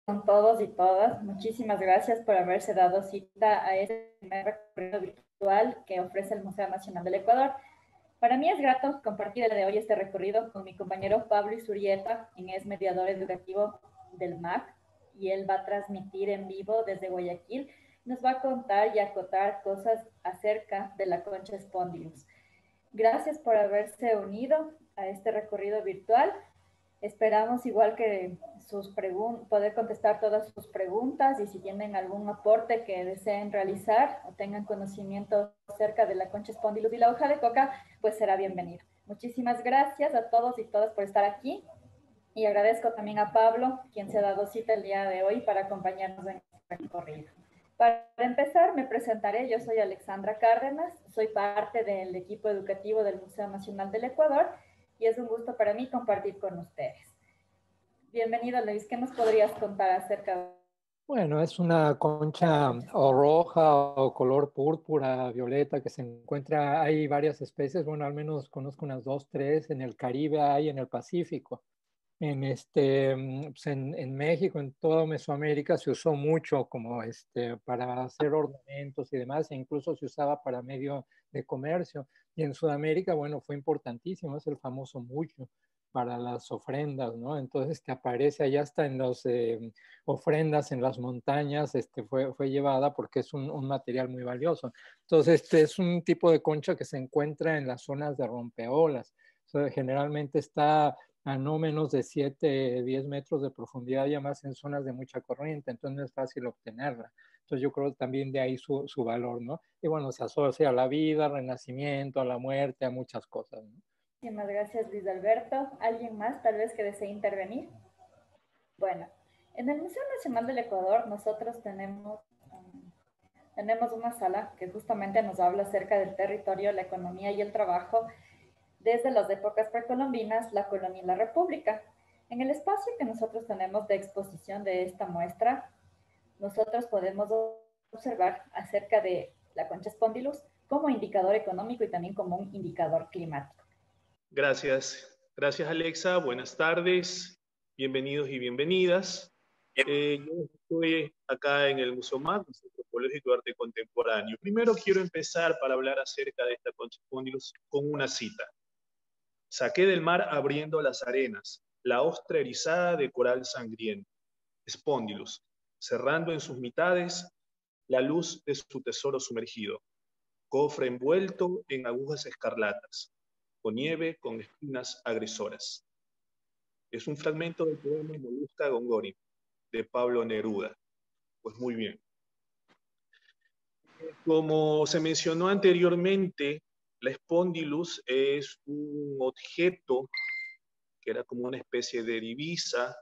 con todos y todas. Muchísimas gracias por haberse dado cita a este primer recorrido virtual que ofrece el Museo Nacional del Ecuador. Para mí es grato compartir el de hoy este recorrido con mi compañero Pablo Isurieta, quien es mediador educativo del MAC, y él va a transmitir en vivo desde Guayaquil. Nos va a contar y acotar cosas acerca de la concha Spondylus. Gracias por haberse unido a este recorrido virtual. Esperamos igual que poder contestar todas sus preguntas y si tienen algún aporte que deseen realizar o tengan conocimiento acerca de la concha Spondylus y la hoja de coca, pues será bienvenido. Muchísimas gracias a todos y todas por estar aquí y agradezco también a Pablo, quien se ha dado cita el día de hoy para acompañarnos en este recorrido. Para empezar, me presentaré. Yo soy Alexandra Cárdenas, soy parte del equipo educativo del Museo Nacional del Ecuador y es un gusto para mí compartir con ustedes. Bienvenido, Luis. ¿Qué nos podrías contar acerca de... Bueno, es una concha o roja o color púrpura, violeta, que se encuentra, hay varias especies, bueno, al menos conozco unas 2, 3, en el Caribe hay, en el Pacífico. Pues en México, en toda Mesoamérica, se usó mucho como para hacer ornamentos y demás, e incluso se usaba para medio de comercio. Y en Sudamérica, bueno, fue importantísimo, es el famoso mucho para las ofrendas, ¿no? Entonces, que aparece allá hasta en las ofrendas en las montañas, fue llevada porque es un material muy valioso. Entonces, es un tipo de concha que se encuentra en las zonas de rompeolas. O sea, generalmente está a no menos de 7, 10 metros de profundidad, y además en zonas de mucha corriente, entonces no es fácil obtenerla. Entonces yo creo también de ahí su valor, ¿no? Y bueno, se asocia a la vida, al renacimiento, a la muerte, a muchas cosas, ¿no? Muchísimas gracias, Luis Alberto. ¿Alguien más tal vez que desee intervenir? Bueno, en el Museo Nacional del Ecuador nosotros tenemos una sala que justamente nos habla acerca del territorio, la economía y el trabajo desde las épocas precolombinas, la colonia y la república. En el espacio que nosotros tenemos de exposición de esta muestra, nosotros podemos observar acerca de la concha Spondylus como indicador económico y también como un indicador climático. Gracias Alexa, buenas tardes, bienvenidos y bienvenidas. Yo estoy acá en el Museo MAC, Museo Antropológico de Arte Contemporáneo. Primero quiero empezar para hablar acerca de esta concha Spondylus con una cita. Saqué del mar abriendo las arenas, la ostra erizada de coral sangriento, Spondylus, cerrando en sus mitades la luz de su tesoro sumergido, cofre envuelto en agujas escarlatas, con nieve, con espinas agresoras. Es un fragmento del poema Molusca Gongorin, de Pablo Neruda. Pues muy bien. Como se mencionó anteriormente, la Spondylus es un objeto que era como una especie de divisa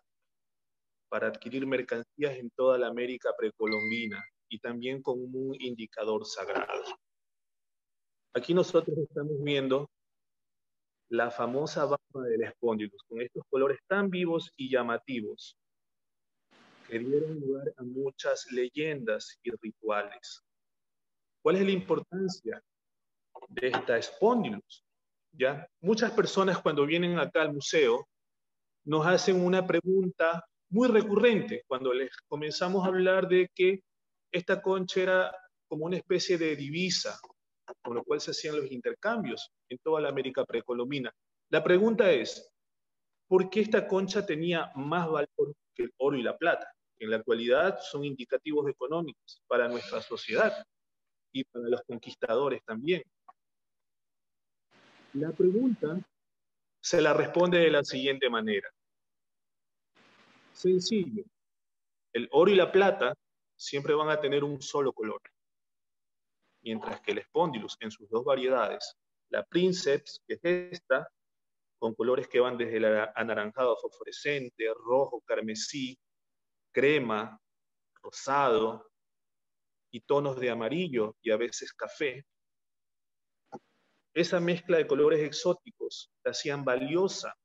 para adquirir mercancías en toda la América precolombina y también como un indicador sagrado. Aquí nosotros estamos viendo la famosa barba del Spondylus, con estos colores tan vivos y llamativos que dieron lugar a muchas leyendas y rituales. ¿Cuál es la importancia de esta Spondylus? ¿Ya? Muchas personas cuando vienen acá al museo nos hacen una pregunta muy recurrente cuando les comenzamos a hablar de que esta concha era como una especie de divisa, con lo cual se hacían los intercambios en toda la América precolombina. La pregunta es, ¿por qué esta concha tenía más valor que el oro y la plata? Que en la actualidad son indicativos económicos para nuestra sociedad y para los conquistadores también. La pregunta se la responde de la siguiente manera. Sencillo, el oro y la plata siempre van a tener un solo color, mientras que el Spondylus en sus dos variedades, la Princeps, que es esta, con colores que van desde el anaranjado fosforescente, rojo, carmesí, crema, rosado y tonos de amarillo y a veces café, esa mezcla de colores exóticos la hacían valiosa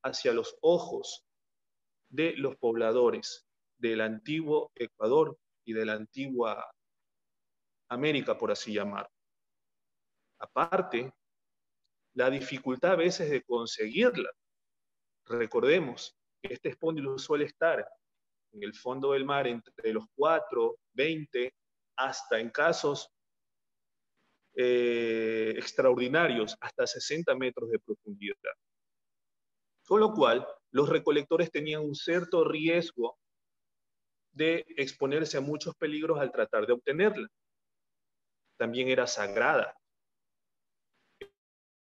hacia los ojos de los pobladores del antiguo Ecuador y de la antigua América, por así llamar. Aparte, la dificultad a veces de conseguirla. Recordemos que este Spondylus suele estar en el fondo del mar entre los 4, 20, hasta en casos extraordinarios, hasta 60 metros de profundidad. Con lo cual, los recolectores tenían un cierto riesgo de exponerse a muchos peligros al tratar de obtenerla. También era sagrada,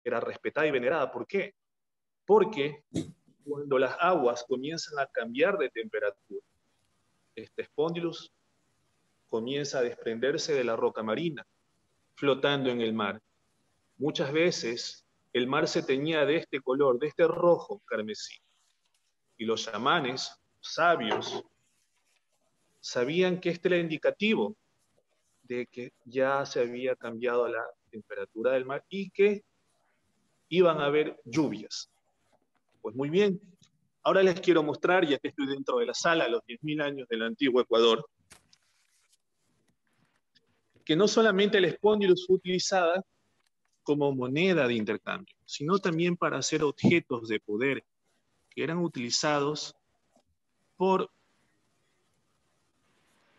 era respetada y venerada. ¿Por qué? Porque cuando las aguas comienzan a cambiar de temperatura, este Spondylus comienza a desprenderse de la roca marina, flotando en el mar. Muchas veces el mar se teñía de este color, de este rojo carmesí. Y los chamanes, sabios, sabían que este era indicativo de que ya se había cambiado la temperatura del mar y que iban a haber lluvias. Pues muy bien, ahora les quiero mostrar, ya que estoy dentro de la sala, los 10.000 años del antiguo Ecuador, que no solamente el Spondylus fue utilizada como moneda de intercambio, sino también para hacer objetos de poder que eran utilizados por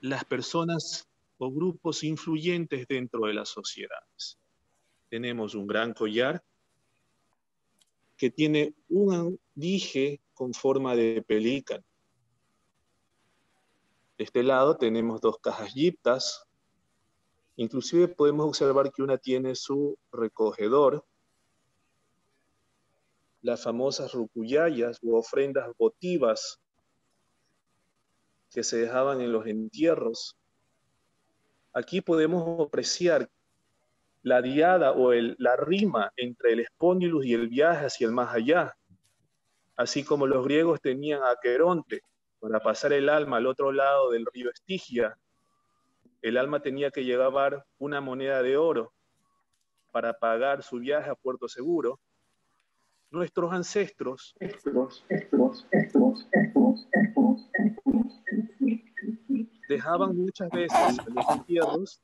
las personas o grupos influyentes dentro de las sociedades. Tenemos un gran collar que tiene un dije con forma de pelícano. De este lado tenemos dos cajas yiptas. Inclusive podemos observar que una tiene su recogedor. Las famosas rucuyayas u ofrendas votivas que se dejaban en los entierros. Aquí podemos apreciar la diada o la rima entre el Spondylus y el viaje hacia el más allá. Así como los griegos tenían a Aqueronte para pasar el alma al otro lado del río Estigia, el alma tenía que llevar una moneda de oro para pagar su viaje a Puerto Seguro. Nuestros ancestros dejaban muchas veces en los entierros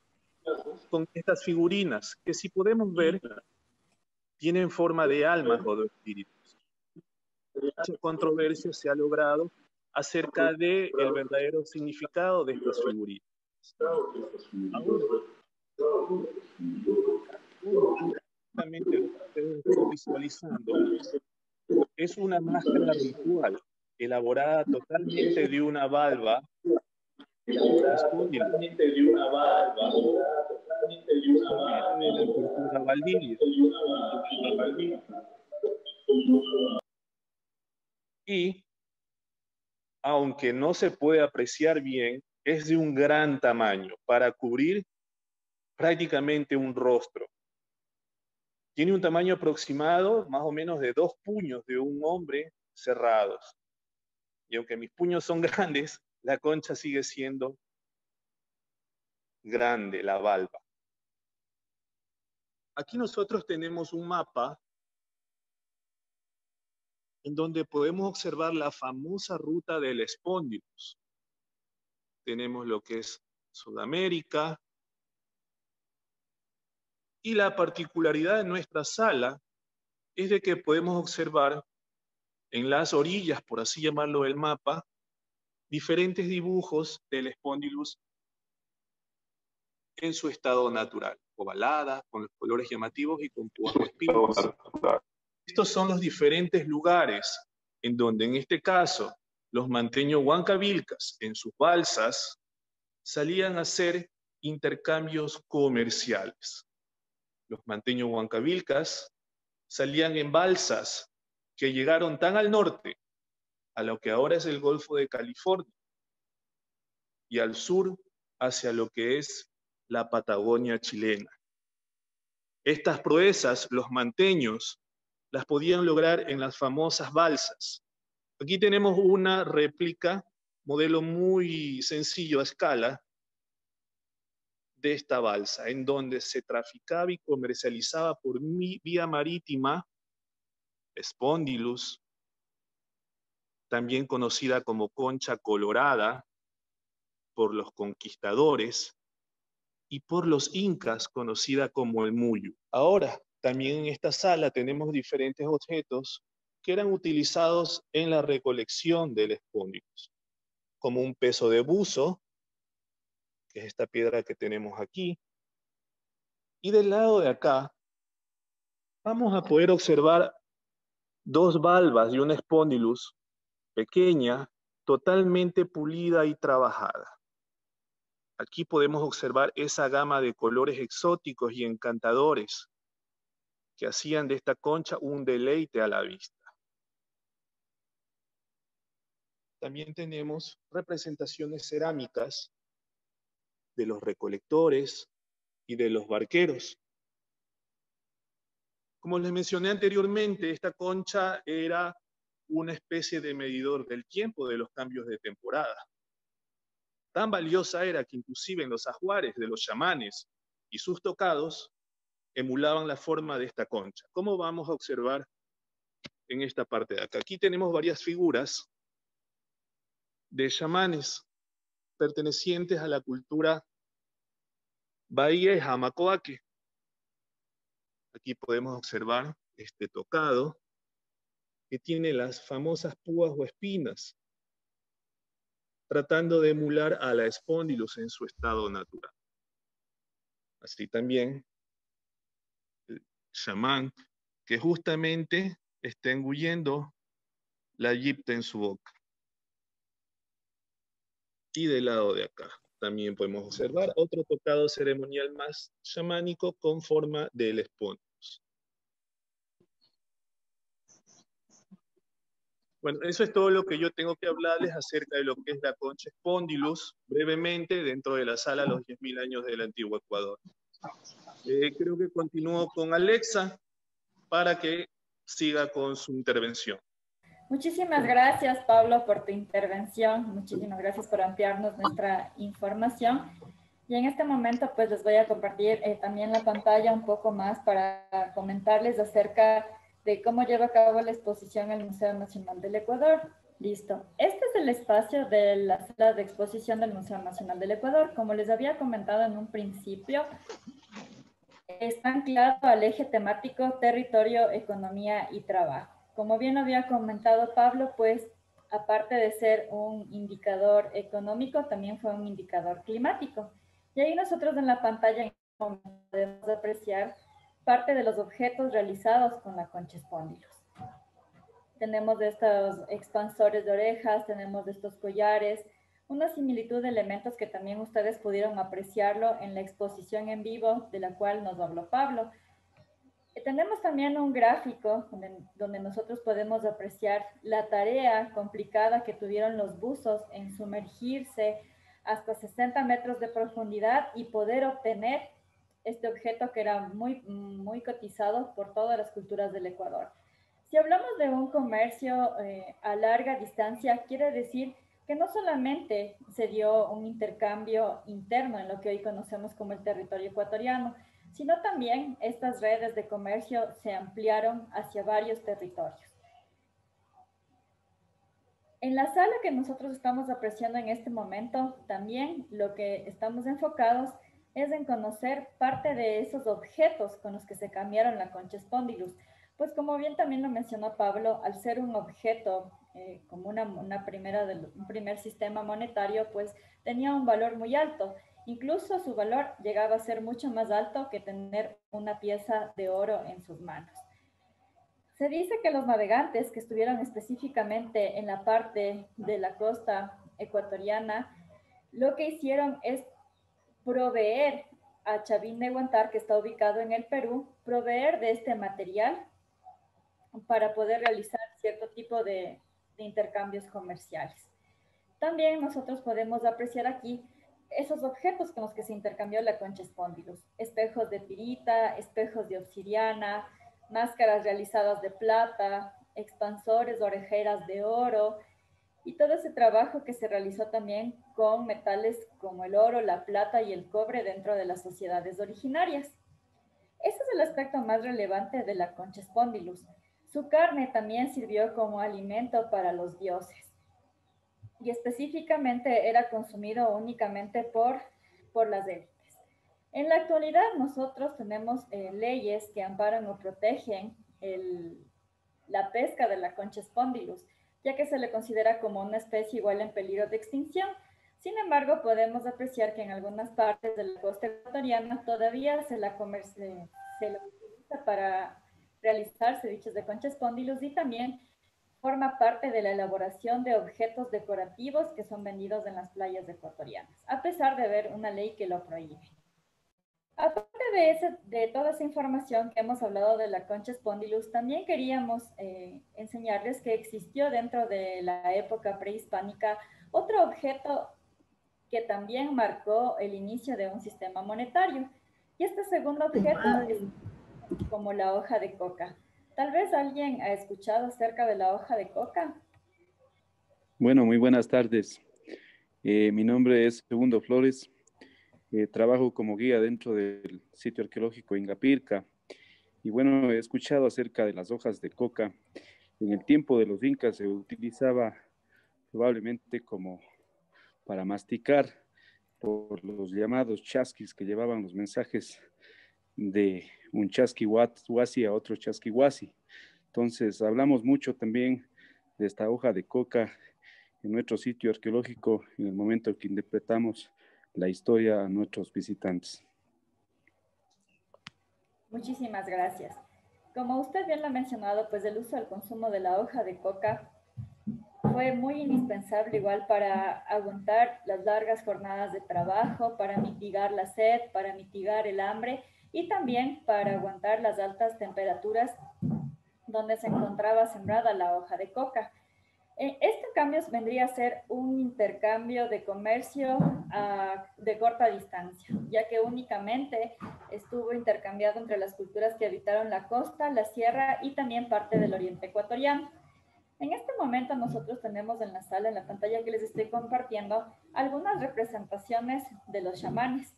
con estas figurinas que, si podemos ver, tienen forma de almas o de espíritus. Mucha controversia se ha logrado acerca del verdadero significado de estas figurinas. Ahora, justamente lo que ustedes están visualizando es una máscara ritual elaborada totalmente de una valva de la cultura Valdivia. Y, aunque no se puede apreciar bien, es de un gran tamaño para cubrir prácticamente un rostro. Tiene un tamaño aproximado más o menos de 2 puños de un hombre cerrados. Y aunque mis puños son grandes, la concha sigue siendo grande, la valva. Aquí nosotros tenemos un mapa en donde podemos observar la famosa ruta del Spondylus. Tenemos lo que es Sudamérica. Y la particularidad de nuestra sala es de que podemos observar en las orillas, por así llamarlo, del mapa, diferentes dibujos del Spondylus en su estado natural, ovalada, con los colores llamativos y con puercoespines. Estos son los diferentes lugares en donde, en este caso, los manteños huancavilcas en sus balsas salían a hacer intercambios comerciales. Los manteños huancavilcas salían en balsas que llegaron tan al norte, a lo que ahora es el Golfo de California, y al sur hacia lo que es la Patagonia chilena. Estas proezas, los manteños, las podían lograr en las famosas balsas. Aquí tenemos una réplica, modelo muy sencillo a escala, de esta balsa, en donde se traficaba y comercializaba por vía marítima Spondylus, también conocida como concha colorada por los conquistadores, y por los incas conocida como el muyu. Ahora, también en esta sala tenemos diferentes objetos que eran utilizados en la recolección del Spondylus, como un peso de buzo, que es esta piedra que tenemos aquí. Y del lado de acá vamos a poder observar dos valvas y una espondylus pequeña, totalmente pulida y trabajada. Aquí podemos observar esa gama de colores exóticos y encantadores que hacían de esta concha un deleite a la vista. También tenemos representaciones cerámicas de los recolectores y de los barqueros. Como les mencioné anteriormente, esta concha era una especie de medidor del tiempo de los cambios de temporada. Tan valiosa era que inclusive en los ajuares de los chamanes y sus tocados emulaban la forma de esta concha. ¿Cómo vamos a observar en esta parte de acá? Aquí tenemos varias figuras de chamanes pertenecientes a la cultura Bahía y Jamacoaque. Aquí podemos observar este tocado que tiene las famosas púas o espinas, tratando de emular a la espondylus en su estado natural. Así también el chamán que justamente está engullendo la yipta en su boca. Y del lado de acá también podemos observar otro tocado ceremonial más chamánico con forma del espondylus. Bueno, eso es todo lo que yo tengo que hablarles acerca de lo que es la concha espondylus, brevemente, dentro de la sala Los 10.000 años del Antiguo Ecuador. Creo que continúo con Alexa para que siga con su intervención. Muchísimas gracias, Pablo, por tu intervención. Muchísimas gracias por ampliarnos nuestra información. Y en este momento, pues les voy a compartir también la pantalla un poco más para comentarles acerca de cómo lleva a cabo la exposición en el Museo Nacional del Ecuador. Listo. Este es el espacio de la sala de exposición del Museo Nacional del Ecuador. Como les había comentado en un principio, está anclado al eje temático territorio, economía y trabajo. Como bien había comentado Pablo, pues aparte de ser un indicador económico, también fue un indicador climático. Y ahí nosotros en la pantalla podemos apreciar parte de los objetos realizados con la concha espondylus. Tenemos de estos expansores de orejas, tenemos de estos collares, una similitud de elementos que también ustedes pudieron apreciarlo en la exposición en vivo de la cual nos habló Pablo. Tenemos también un gráfico donde nosotros podemos apreciar la tarea complicada que tuvieron los buzos en sumergirse hasta 60 metros de profundidad y poder obtener este objeto que era muy cotizado por todas las culturas del Ecuador. Si hablamos de un comercio a larga distancia, quiere decir que no solamente se dio un intercambio interno en lo que hoy conocemos como el territorio ecuatoriano, sino también estas redes de comercio se ampliaron hacia varios territorios. En la sala que nosotros estamos apreciando en este momento, también lo que estamos enfocados es en conocer parte de esos objetos con los que se cambiaron la concha espondylus. Pues como bien también lo mencionó Pablo, al ser un objeto como un primer sistema monetario, pues tenía un valor muy alto. Incluso su valor llegaba a ser mucho más alto que tener una pieza de oro en sus manos. Se dice que los navegantes que estuvieron específicamente en la parte de la costa ecuatoriana, lo que hicieron es proveer a Chavín de Huantar, que está ubicado en el Perú, proveer de este material para poder realizar cierto tipo de intercambios comerciales. También nosotros podemos apreciar aquí esos objetos con los que se intercambió la concha espondylus: espejos de pirita, espejos de obsidiana, máscaras realizadas de plata, expansores, orejeras de oro, y todo ese trabajo que se realizó también con metales como el oro, la plata y el cobre dentro de las sociedades originarias. Ese es el aspecto más relevante de la concha espondylus. Su carne también sirvió como alimento para los dioses y específicamente era consumido únicamente por las élites. En la actualidad nosotros tenemos leyes que amparan o protegen la pesca de la concha espondylus, ya que se le considera como una especie igual en peligro de extinción. Sin embargo, podemos apreciar que en algunas partes de la costa ecuatoriana todavía se la utiliza para realizar ceviches de concha spondylus y también forma parte de la elaboración de objetos decorativos que son vendidos en las playas ecuatorianas, a pesar de haber una ley que lo prohíbe. Aparte de toda esa información que hemos hablado de la concha spondylus, también queríamos enseñarles que existió dentro de la época prehispánica otro objeto que también marcó el inicio de un sistema monetario. Y este segundo objeto es como la hoja de coca. Tal vez alguien ha escuchado acerca de la hoja de coca. Bueno, muy buenas tardes. Mi nombre es Segundo Flores. Trabajo como guía dentro del sitio arqueológico Ingapirca. Y bueno, he escuchado acerca de las hojas de coca. En el tiempo de los incas se utilizaba probablemente como para masticar por los llamados chasquis que llevaban los mensajes de un chasquihuasi a otro chasquihuasi. Entonces, hablamos mucho también de esta hoja de coca en nuestro sitio arqueológico en el momento que interpretamos la historia a nuestros visitantes. Muchísimas gracias. Como usted bien lo ha mencionado, pues el uso del consumo de la hoja de coca fue muy indispensable igual para aguantar las largas jornadas de trabajo, para mitigar la sed, para mitigar el hambre y también para aguantar las altas temperaturas donde se encontraba sembrada la hoja de coca. Este cambio vendría a ser un intercambio de comercio de corta distancia, ya que únicamente estuvo intercambiado entre las culturas que habitaron la costa, la sierra y también parte del oriente ecuatoriano. En este momento nosotros tenemos en la sala, en la pantalla que les estoy compartiendo, algunas representaciones de los chamanes,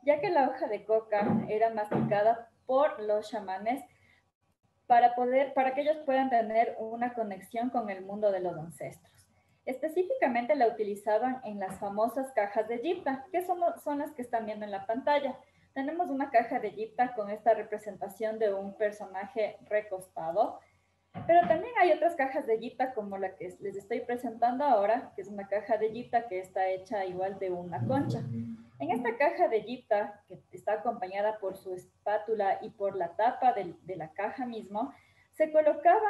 ya que la hoja de coca era masticada por los chamanes para que ellos puedan tener una conexión con el mundo de los ancestros. Específicamente la utilizaban en las famosas cajas de Yipta, que son las que están viendo en la pantalla. Tenemos una caja de Yipta con esta representación de un personaje recostado, pero también hay otras cajas de Yipta como la que les estoy presentando ahora, que es una caja de Yipta que está hecha igual de una concha. En esta caja de Yipta, que está acompañada por su espátula y por la tapa de la caja mismo, se colocaba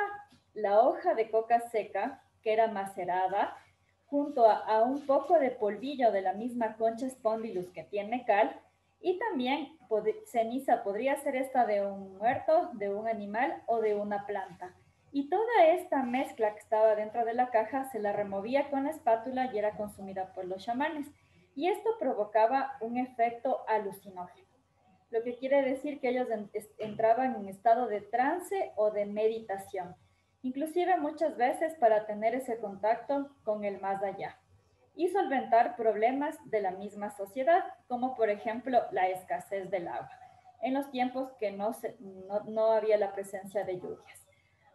la hoja de coca seca, que era macerada, junto a un poco de polvillo de la misma concha spondylus que tiene cal, y también ceniza, podría ser esta de un muerto, de un animal o de una planta. Y toda esta mezcla que estaba dentro de la caja se la removía con la espátula y era consumida por los chamanes. Y esto provocaba un efecto alucinógeno, lo que quiere decir que ellos entraban en estado de trance o de meditación, inclusive muchas veces para tener ese contacto con el más allá y solventar problemas de la misma sociedad, como por ejemplo la escasez del agua, en los tiempos que no había la presencia de lluvias.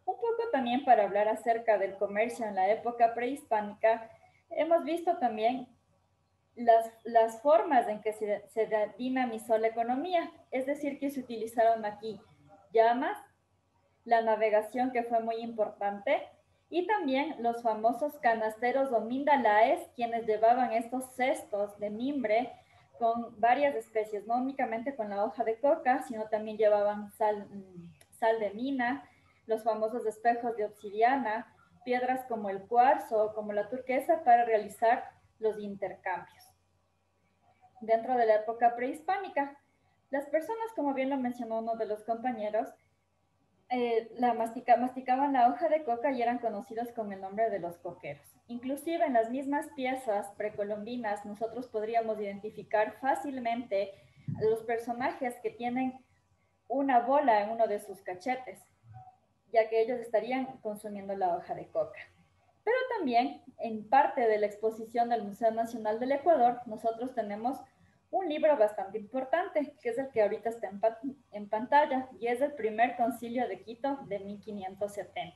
Un poco también para hablar acerca del comercio en la época prehispánica, hemos visto también las formas en que se dinamizó la economía, es decir, que se utilizaron aquí llamas, la navegación que fue muy importante, y también los famosos canasteros o mindalaes, quienes llevaban estos cestos de mimbre con varias especies, no únicamente con la hoja de coca, sino también llevaban sal de mina, los famosos espejos de obsidiana, piedras como el cuarzo o como la turquesa para realizar los intercambios. Dentro de la época prehispánica, las personas, como bien lo mencionó uno de los compañeros, masticaban la hoja de coca y eran conocidos con el nombre de los coqueros. Inclusive en las mismas piezas precolombinas nosotros podríamos identificar fácilmente los personajes que tienen una bola en uno de sus cachetes, ya que ellos estarían consumiendo la hoja de coca. Pero también en parte de la exposición del Museo Nacional del Ecuador nosotros tenemos un libro bastante importante, que es el que ahorita está en pantalla, y es el primer concilio de Quito de 1570,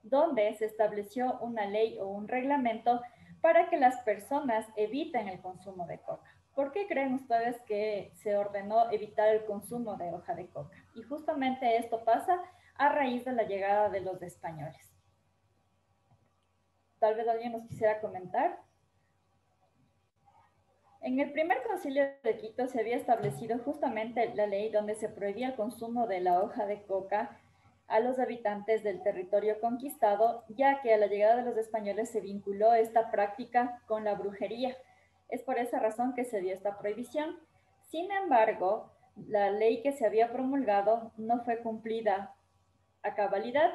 donde se estableció una ley o un reglamento para que las personas eviten el consumo de coca. ¿Por qué creen ustedes que se ordenó evitar el consumo de hoja de coca? Y justamente esto pasa a raíz de la llegada de los españoles. tal vez alguien nos quisiera comentar. En el primer concilio de Quito se había establecido justamente la ley donde se prohibía el consumo de la hoja de coca a los habitantes del territorio conquistado, ya que a la llegada de los españoles se vinculó esta práctica con la brujería. Es por esa razón que se dio esta prohibición. Sin embargo, la ley que se había promulgado no fue cumplida a cabalidad,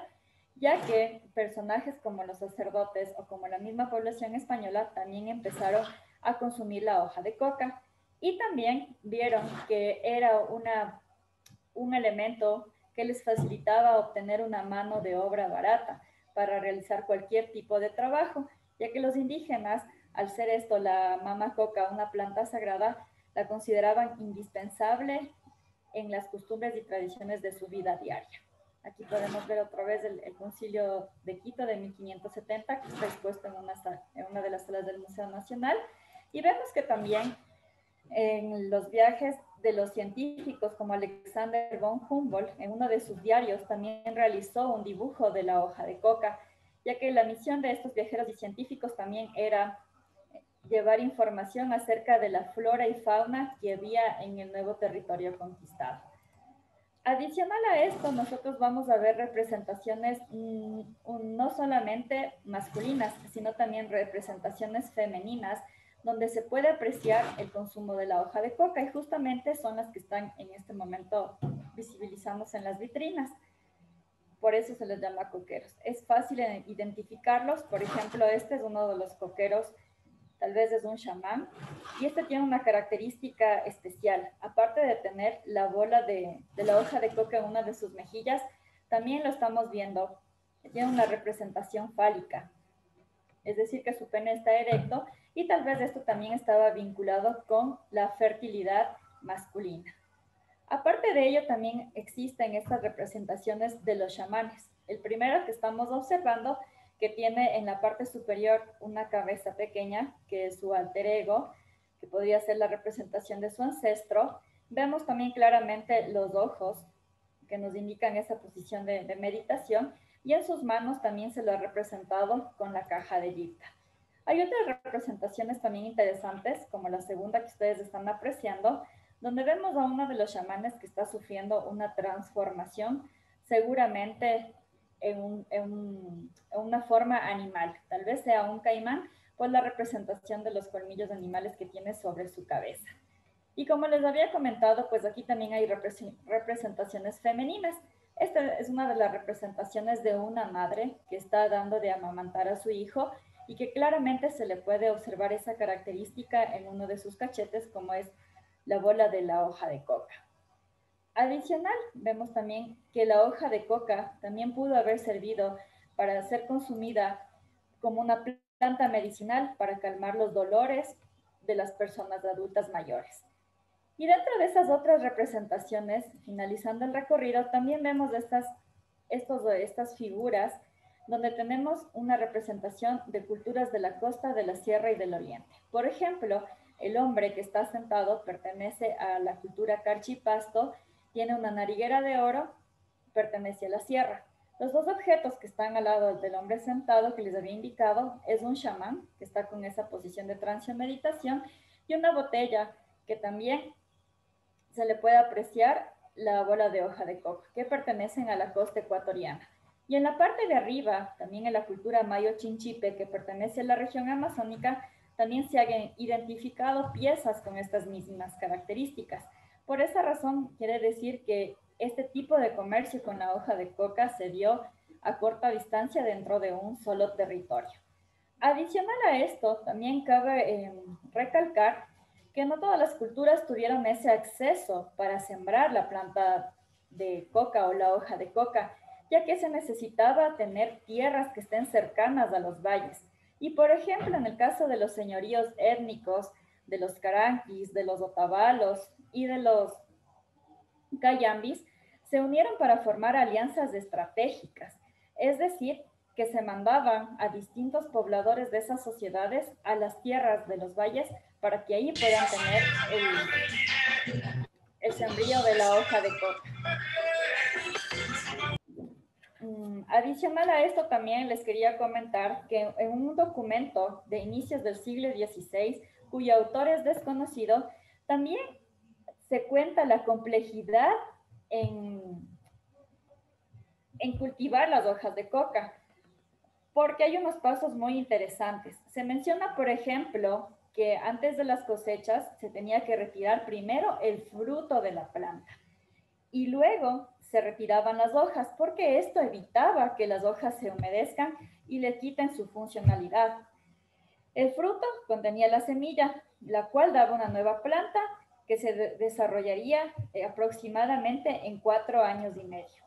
ya que personajes como los sacerdotes o como la misma población española también empezaron a consumir la hoja de coca y también vieron que era un elemento que les facilitaba obtener una mano de obra barata para realizar cualquier tipo de trabajo, ya que los indígenas, al ser esto la mama coca una planta sagrada, la consideraban indispensable en las costumbres y tradiciones de su vida diaria. Aquí podemos ver otra vez el concilio de Quito de 1570, que está expuesto en una de las salas del Museo Nacional. Y vemos que también en los viajes de los científicos como Alexander von Humboldt, en uno de sus diarios también realizó un dibujo de la hoja de coca, ya que la misión de estos viajeros y científicos también era llevar información acerca de la flora y fauna que había en el nuevo territorio conquistado. Adicional a esto, nosotros vamos a ver representaciones no solamente masculinas, sino también representaciones femeninas, donde se puede apreciar el consumo de la hoja de coca y justamente son las que están en este momento visibilizándose en las vitrinas. Por eso se les llama coqueros. Es fácil identificarlos. Por ejemplo, este es uno de los coqueros, tal vez es un chamán, y este tiene una característica especial. Aparte de tener la bola de la hoja de coca en una de sus mejillas, también lo estamos viendo, tiene una representación fálica, es decir, que su pene está erecto, y tal vez esto también estaba vinculado con la fertilidad masculina. Aparte de ello, también existen estas representaciones de los chamanes. El primero que estamos observando, que tiene en la parte superior una cabeza pequeña, que es su alter ego, que podría ser la representación de su ancestro. Vemos también claramente los ojos, que nos indican esa posición de meditación, y en sus manos también se lo ha representado con la caja de Gita. Hay otras representaciones también interesantes, como la segunda que ustedes están apreciando, donde vemos a uno de los chamanes que está sufriendo una transformación, seguramente en una forma animal, tal vez sea un caimán, por la representación de los colmillos animales que tiene sobre su cabeza. Y como les había comentado, pues aquí también hay representaciones femeninas. Esta es una de las representaciones de una madre que está dando de amamantar a su hijo y que claramente se le puede observar esa característica en uno de sus cachetes, como es la bola de la hoja de coca. Adicional, vemos también que la hoja de coca también pudo haber servido para ser consumida como una planta medicinal para calmar los dolores de las personas adultas mayores. Y dentro de esas otras representaciones, finalizando el recorrido, también vemos estas figuras donde tenemos una representación de culturas de la costa, de la sierra y del oriente. Por ejemplo, el hombre que está sentado pertenece a la cultura Carchipasto, tiene una nariguera de oro, pertenece a la sierra. Los dos objetos que están al lado del hombre sentado que les había indicado es un chamán que está con esa posición de trance o meditación y una botella que también se le puede apreciar la bola de hoja de coca que pertenecen a la costa ecuatoriana. Y en la parte de arriba, también en la cultura mayo chinchipe que pertenece a la región amazónica, también se han identificado piezas con estas mismas características. Por esa razón, quiere decir que este tipo de comercio con la hoja de coca se dio a corta distancia dentro de un solo territorio. Adicional a esto, también cabe recalcar que no todas las culturas tuvieron ese acceso para sembrar la planta de coca o la hoja de coca, ya que se necesitaba tener tierras que estén cercanas a los valles. Y por ejemplo, en el caso de los señoríos étnicos, de los caranquis, de los otavalos y de los cayambis, se unieron para formar alianzas estratégicas, es decir, que se mandaban a distintos pobladores de esas sociedades a las tierras de los valles para que ahí puedan tener el sembrío de la hoja de coca. Adicional a esto, también les quería comentar que en un documento de inicios del siglo XVI, cuyo autor es desconocido, también se cuenta la complejidad en cultivar las hojas de coca, porque hay unos pasos muy interesantes. Se menciona, por ejemplo, que antes de las cosechas se tenía que retirar primero el fruto de la planta y luego se retiraban las hojas, porque esto evitaba que las hojas se humedezcan y le quiten su funcionalidad. El fruto contenía la semilla, la cual daba una nueva planta que se desarrollaría aproximadamente en 4 años y medio.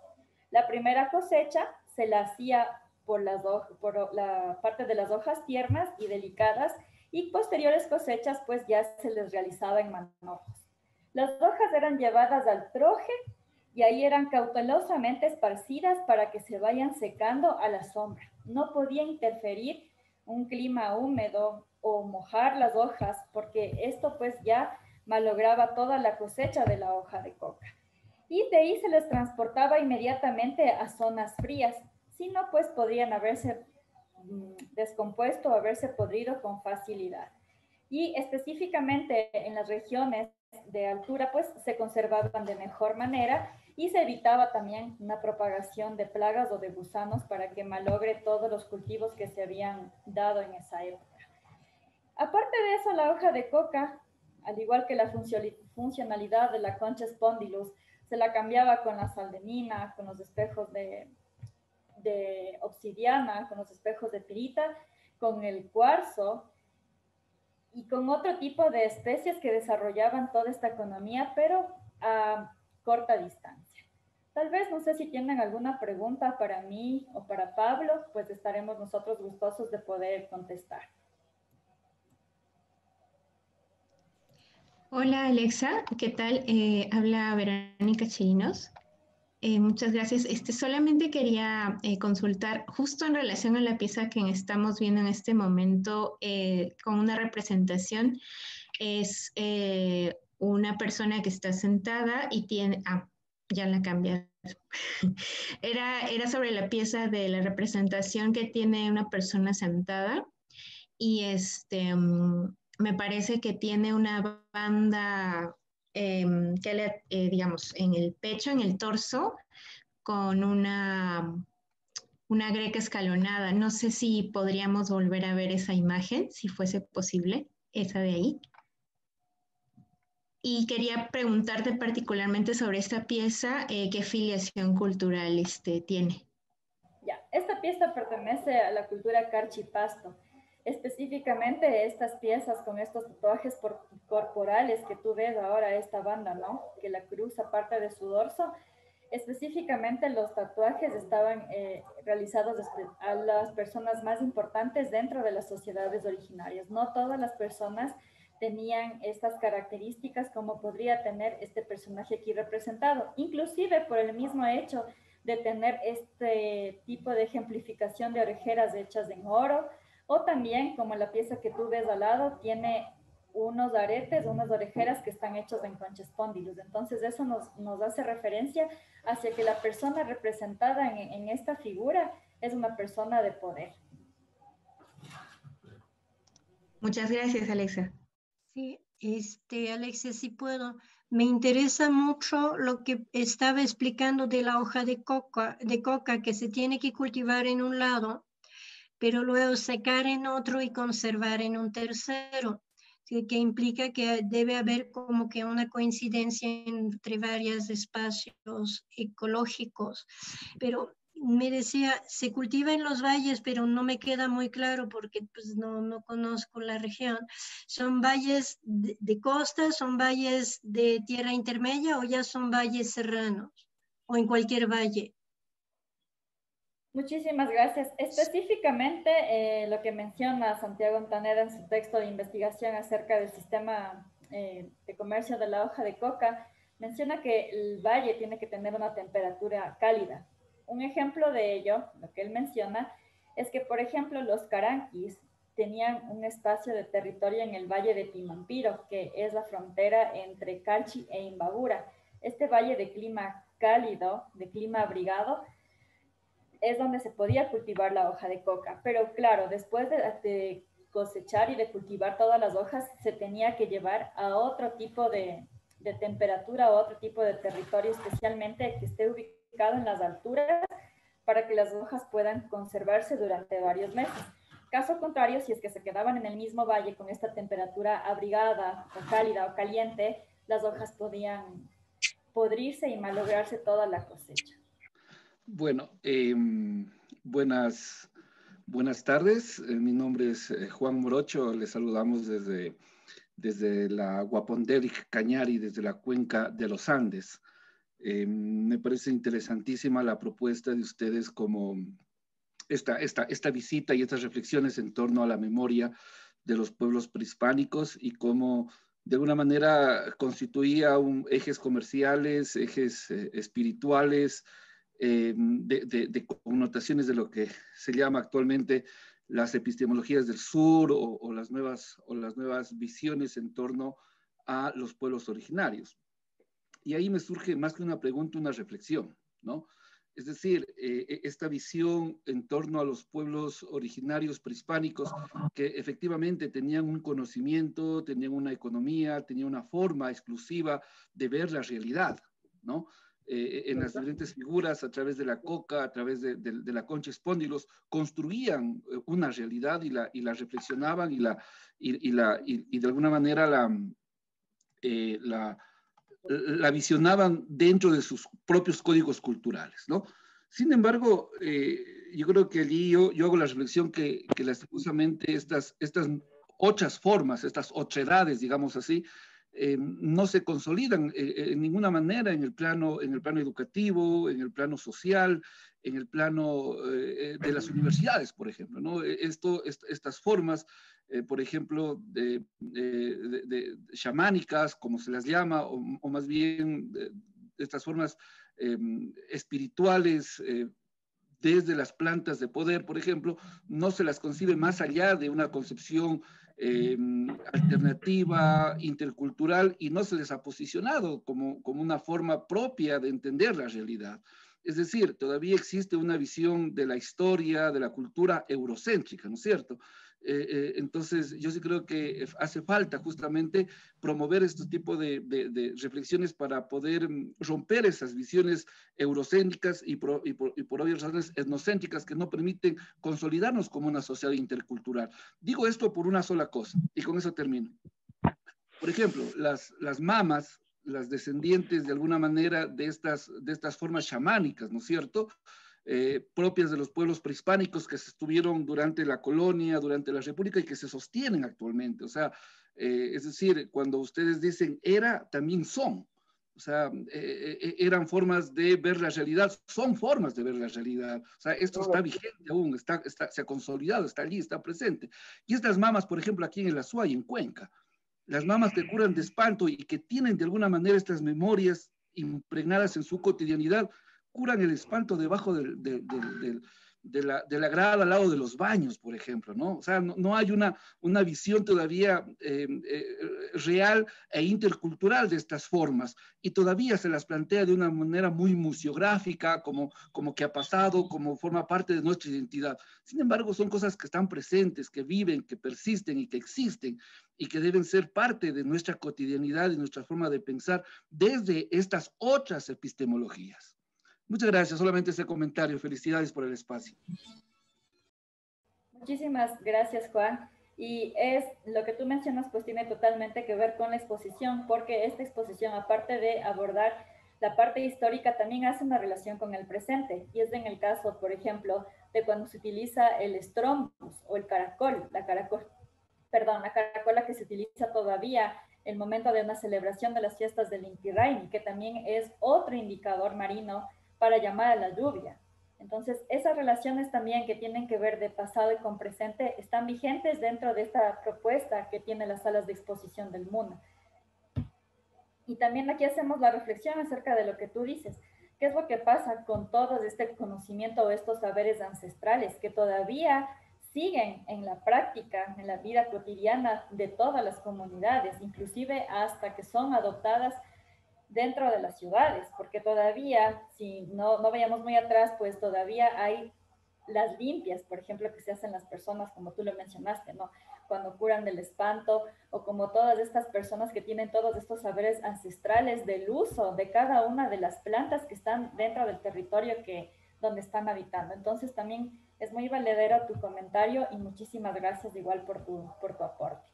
La primera cosecha se la hacía por la parte de las hojas tiernas y delicadas, y posteriores cosechas pues ya se les realizaba en manojos. Las hojas eran llevadas al troje y ahí eran cautelosamente esparcidas para que se vayan secando a la sombra. No podía interferir un clima húmedo o mojar las hojas, porque esto pues ya malograba toda la cosecha de la hoja de coca. Y de ahí se les transportaba inmediatamente a zonas frías, si no pues podrían haberse descompuesto o haberse podrido con facilidad. Y específicamente en las regiones de altura pues se conservaban de mejor manera y se evitaba también una propagación de plagas o de gusanos para que malogre todos los cultivos que se habían dado en esa época. Aparte de eso, la hoja de coca, al igual que la funcionalidad de la concha spondylus, se la cambiaba con la saldenina, con los espejos de obsidiana, con los espejos de pirita, con el cuarzo y con otro tipo de especies que desarrollaban toda esta economía, pero a corta distancia. Tal vez, no sé si tienen alguna pregunta para mí o para Pablo, pues estaremos nosotros gustosos de poder contestar. Hola Alexa, ¿qué tal? Habla Verónica Chirinos. Muchas gracias. Solamente quería consultar justo en relación a la pieza que estamos viendo en este momento con una representación. Es una persona que está sentada y tiene... ya la cambié. Era sobre la pieza de la representación que tiene una persona sentada y me parece que tiene una banda digamos, en el pecho, en el torso, con una greca escalonada. No sé si podríamos volver a ver esa imagen, si fuese posible, esa de ahí. Y quería preguntarte particularmente sobre esta pieza, ¿qué filiación cultural tiene? Ya, esta pieza pertenece a la cultura Carchi-Pasto. Específicamente estas piezas con estos tatuajes corporales que tú ves ahora, esta banda, ¿no? Que la cruza parte de su dorso. Específicamente los tatuajes estaban realizados a las personas más importantes dentro de las sociedades originarias. No todas las personas tenían estas características como podría tener este personaje aquí representado, inclusive por el mismo hecho de tener este tipo de ejemplificación de orejeras hechas en oro, o también como la pieza que tú ves al lado tiene unos aretes, unas orejeras que están hechos en concha spondylus. Entonces eso nos hace referencia hacia que la persona representada en esta figura es una persona de poder. Muchas gracias, Alexa. Sí, Alexa, si puedo. Me interesa mucho lo que estaba explicando de la hoja de coca que se tiene que cultivar en un lado, pero luego secar en otro y conservar en un tercero, que implica que debe haber como que una coincidencia entre varios espacios ecológicos. Pero me decía, se cultiva en los valles, pero no me queda muy claro porque pues no conozco la región. ¿Son valles de costa, son valles de tierra intermedia o ya son valles serranos? ¿O en cualquier valle? Muchísimas gracias. Específicamente lo que menciona Santiago Ontaneda en su texto de investigación acerca del sistema de comercio de la hoja de coca, menciona que el valle tiene que tener una temperatura cálida. Un ejemplo de ello, lo que él menciona, es que, por ejemplo, los caranquis tenían un espacio de territorio en el valle de Pimampiro, que es la frontera entre Calchi e Imbabura. Este valle de clima cálido, de clima abrigado, es donde se podía cultivar la hoja de coca. Pero claro, después de cosechar y de cultivar todas las hojas, se tenía que llevar a otro tipo de temperatura, a otro tipo de territorio, especialmente que esté ubicado en las alturas, para que las hojas puedan conservarse durante varios meses. Caso contrario, si es que se quedaban en el mismo valle con esta temperatura abrigada o cálida o caliente, las hojas podían podrirse y malograrse toda la cosecha. Bueno, buenas tardes. Mi nombre es Juan Morocho. Les saludamos desde la Guaponderic Cañari, desde la cuenca de los Andes. Me parece interesantísima la propuesta de ustedes como esta visita y estas reflexiones en torno a la memoria de los pueblos prehispánicos y cómo de alguna manera constituía ejes comerciales, ejes espirituales, de connotaciones de lo que se llama actualmente las epistemologías del sur o las nuevas visiones en torno a los pueblos originarios. Y ahí me surge más que una pregunta, una reflexión, ¿no? Es decir, esta visión en torno a los pueblos originarios prehispánicos que efectivamente tenían un conocimiento, tenían una economía, tenían una forma exclusiva de ver la realidad, ¿no? En las diferentes figuras, a través de la coca, a través de la concha espóndilos, construían una realidad y la reflexionaban y de alguna manera la visionaban dentro de sus propios códigos culturales, ¿no? Sin embargo, yo creo que allí yo hago la reflexión que lastimosamente estas otras formas, estas otredades, digamos así, no se consolidan en ninguna manera en el plano educativo, en el plano social, en el plano de las universidades, por ejemplo, ¿no? Estas formas, por ejemplo, de chamánicas, como se las llama, o más bien estas formas espirituales, desde las plantas de poder, por ejemplo, no se las concibe más allá de una concepción alternativa, intercultural, y no se les ha posicionado como una forma propia de entender la realidad. Es decir, todavía existe una visión de la historia, de la cultura eurocéntrica, ¿no es cierto? Entonces, yo sí creo que hace falta justamente promover este tipo de reflexiones para poder romper esas visiones eurocéntricas y por obvias razones etnocéntricas que no permiten consolidarnos como una sociedad intercultural. Digo esto por una sola cosa, y con eso termino. Por ejemplo, las mamas, las descendientes de alguna manera de estas formas chamánicas, ¿no es cierto?, propias de los pueblos prehispánicos que se estuvieron durante la colonia, durante la república y que se sostienen actualmente. O sea, es decir, cuando ustedes dicen era, también son. O sea, eran formas de ver la realidad, son formas de ver la realidad. O sea, esto está vigente aún, se ha consolidado, está allí, está presente. Y estas mamas, por ejemplo, aquí en el Azuay, en Cuenca, las mamas que curan de espanto y que tienen de alguna manera estas memorias impregnadas en su cotidianidad, curan el espanto debajo de la grada al lado de los baños, por ejemplo, ¿no? O sea, no hay una visión todavía real e intercultural de estas formas, y todavía se las plantea de una manera muy museográfica, como que ha pasado, como forma parte de nuestra identidad. Sin embargo, son cosas que están presentes, que viven, que persisten y que existen, y que deben ser parte de nuestra cotidianidad y nuestra forma de pensar desde estas otras epistemologías. Muchas gracias, solamente ese comentario. Felicidades por el espacio. Muchísimas gracias, Juan. Y lo que tú mencionas, pues tiene totalmente que ver con la exposición, porque esta exposición, aparte de abordar la parte histórica, también hace una relación con el presente. Y es en el caso, por ejemplo, de cuando se utiliza el strombus o el caracol, la caracola que se utiliza todavía en el momento de una celebración de las fiestas del Inti Raymi, que también es otro indicador marino para llamar a la lluvia. Entonces, esas relaciones también que tienen que ver de pasado y con presente están vigentes dentro de esta propuesta que tiene las salas de exposición del MUNA. Y también aquí hacemos la reflexión acerca de lo que tú dices. ¿Qué es lo que pasa con todo este conocimiento o estos saberes ancestrales que todavía siguen en la práctica, en la vida cotidiana de todas las comunidades, inclusive hasta que son adoptadas dentro de las ciudades? Porque todavía, si no vayamos muy atrás, pues todavía hay las limpias, por ejemplo, que se hacen las personas, como tú lo mencionaste, ¿no? Cuando curan del espanto, o como todas estas personas que tienen todos estos saberes ancestrales del uso de cada una de las plantas que están dentro del territorio donde están habitando. Entonces también es muy valedero tu comentario y muchísimas gracias igual por tu aporte.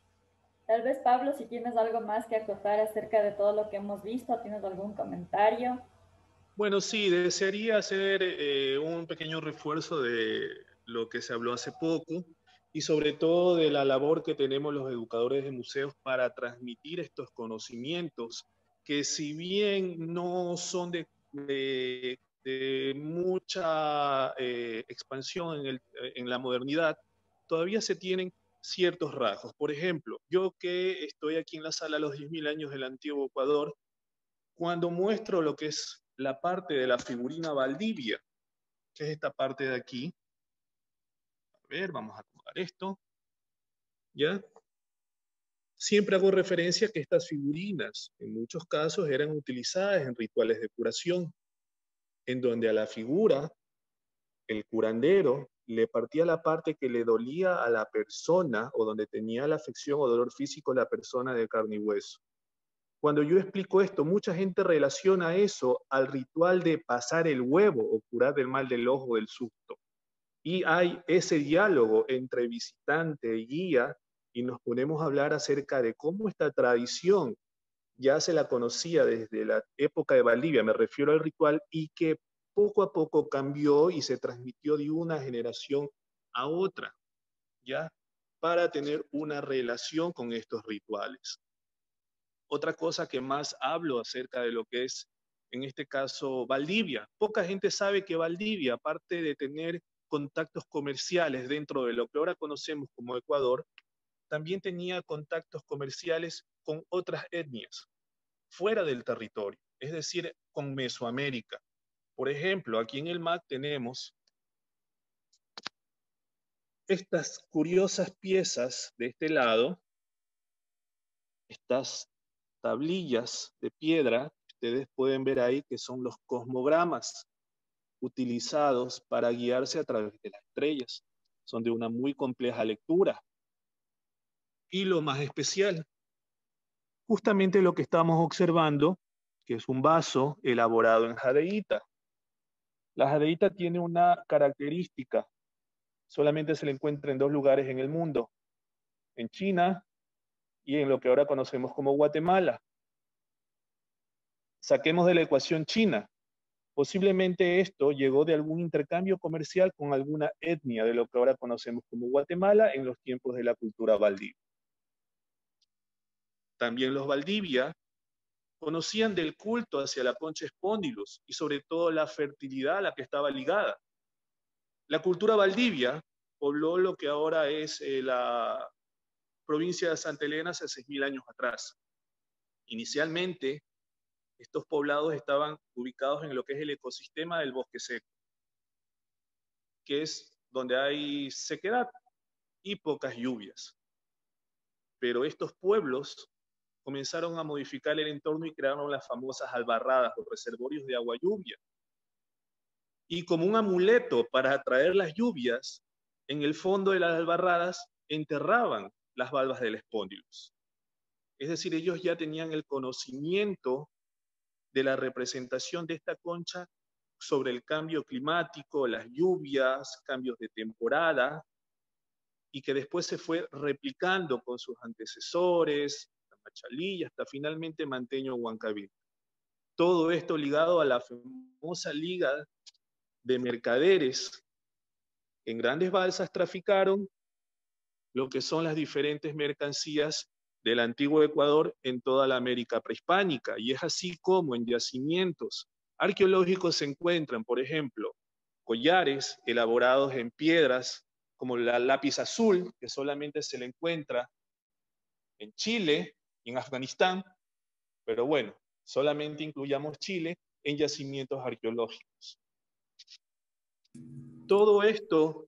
Tal vez, Pablo, si tienes algo más que acotar acerca de todo lo que hemos visto, ¿tienes algún comentario? Bueno, sí, desearía hacer un pequeño refuerzo de lo que se habló hace poco y sobre todo de la labor que tenemos los educadores de museos para transmitir estos conocimientos que si bien no son de mucha expansión en la modernidad, todavía se tienen ciertos rasgos. Por ejemplo, yo que estoy aquí en la sala Los 10.000 años del antiguo Ecuador, cuando muestro lo que es la parte de la figurina Valdivia, que es esta parte de aquí. A ver, vamos a acomodar esto. ¿Ya? Siempre hago referencia a que estas figurinas, en muchos casos, eran utilizadas en rituales de curación, en donde a la figura, el curandero, le partía la parte que le dolía a la persona o donde tenía la afección o dolor físico la persona de carne y hueso. Cuando yo explico esto, mucha gente relaciona eso al ritual de pasar el huevo o curar del mal del ojo del susto. Y hay ese diálogo entre visitante y guía y nos ponemos a hablar acerca de cómo esta tradición ya se la conocía desde la época de Valdivia, me refiero al ritual, y que poco a poco cambió y se transmitió de una generación a otra, ¿ya? Para tener una relación con estos rituales. Otra cosa que más hablo acerca de lo que es, en este caso, Valdivia. Poca gente sabe que Valdivia, aparte de tener contactos comerciales dentro de lo que ahora conocemos como Ecuador, también tenía contactos comerciales con otras etnias fuera del territorio, es decir, con Mesoamérica. Por ejemplo, aquí en el MAC tenemos estas curiosas piezas de este lado, estas tablillas de piedra, ustedes pueden ver ahí que son los cosmogramas utilizados para guiarse a través de las estrellas. Son de una muy compleja lectura. Y lo más especial, justamente lo que estamos observando, que es un vaso elaborado en jadeíta. La jadeíta tiene una característica, solamente se la encuentra en 2 lugares en el mundo, en China y en lo que ahora conocemos como Guatemala. Saquemos de la ecuación China. Posiblemente esto llegó de algún intercambio comercial con alguna etnia de lo que ahora conocemos como Guatemala en los tiempos de la cultura Valdivia. También los Valdivia conocían del culto hacia la concha espondylus y sobre todo la fertilidad a la que estaba ligada. La cultura Valdivia pobló lo que ahora es la provincia de Santa Elena hace 6.000 años atrás. Inicialmente, estos poblados estaban ubicados en lo que es el ecosistema del bosque seco, que es donde hay sequedad y pocas lluvias. Pero estos pueblos comenzaron a modificar el entorno y crearon las famosas albarradas o reservorios de agua lluvia. Y como un amuleto para atraer las lluvias, en el fondo de las albarradas enterraban las valvas del espóndilus. Es decir, ellos ya tenían el conocimiento de la representación de esta concha sobre el cambio climático, las lluvias, cambios de temporada, y que después se fue replicando con sus antecesores, Machalí, hasta finalmente Manteño Huancaví. Todo esto ligado a la famosa liga de mercaderes. En grandes balsas traficaron lo que son las diferentes mercancías del antiguo Ecuador en toda la América prehispánica, y es así como en yacimientos arqueológicos se encuentran, por ejemplo, collares elaborados en piedras, como la lápiz azul, que solamente se le encuentra en Chile y en Afganistán, pero bueno, solamente incluyamos Chile en yacimientos arqueológicos. Todo esto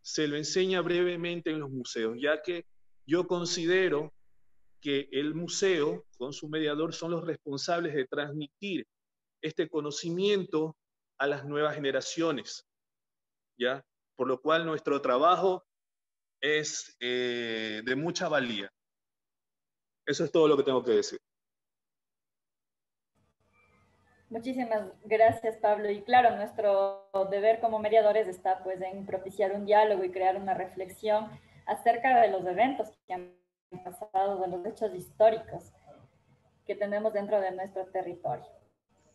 se lo enseña brevemente en los museos, ya que yo considero que el museo, con su mediador, son los responsables de transmitir este conocimiento a las nuevas generaciones, ¿ya? por lo cual nuestro trabajo es de mucha valía. Eso es todo lo que tengo que decir. Muchísimas gracias, Pablo. Y claro, nuestro deber como mediadores está pues en propiciar un diálogo y crear una reflexión acerca de los eventos que han pasado, de los hechos históricos que tenemos dentro de nuestro territorio.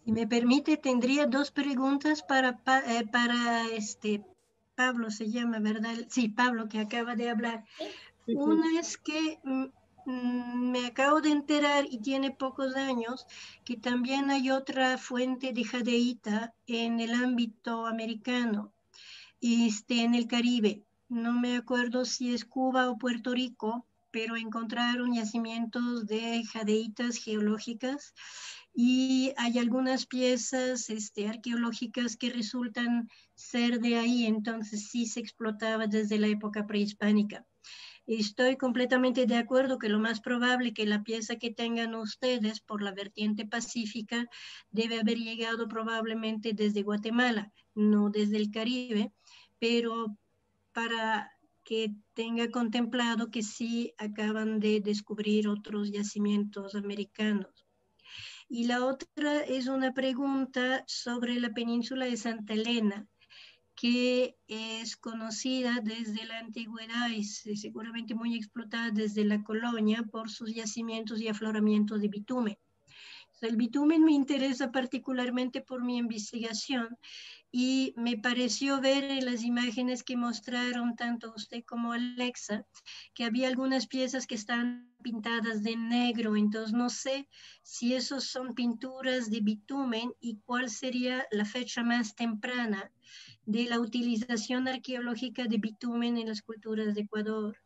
Si me permite, tendría dos preguntas para Pablo, se llama, ¿verdad? Sí, Pablo, que acaba de hablar. Una es que me acabo de enterar, y tiene pocos años, que también hay otra fuente de jadeíta en el ámbito americano, en el Caribe. No me acuerdo si es Cuba o Puerto Rico, pero encontraron yacimientos de jadeitas geológicas y hay algunas piezas arqueológicas que resultan ser de ahí, entonces sí se explotaba desde la época prehispánica. Estoy completamente de acuerdo que lo más probable que la pieza que tengan ustedes por la vertiente pacífica debe haber llegado probablemente desde Guatemala, no desde el Caribe, pero para que tenga contemplado que sí acaban de descubrir otros yacimientos americanos. Y la otra es una pregunta sobre la península de Santa Elena, que es conocida desde la antigüedad y seguramente muy explotada desde la colonia por sus yacimientos y afloramientos de bitumen. El bitumen me interesa particularmente por mi investigación y me pareció ver en las imágenes que mostraron tanto usted como Alexa que había algunas piezas que están pintadas de negro, entonces no sé si esos son pinturas de bitumen y cuál sería la fecha más temprana de la utilización arqueológica de bitumen en las culturas de Ecuador.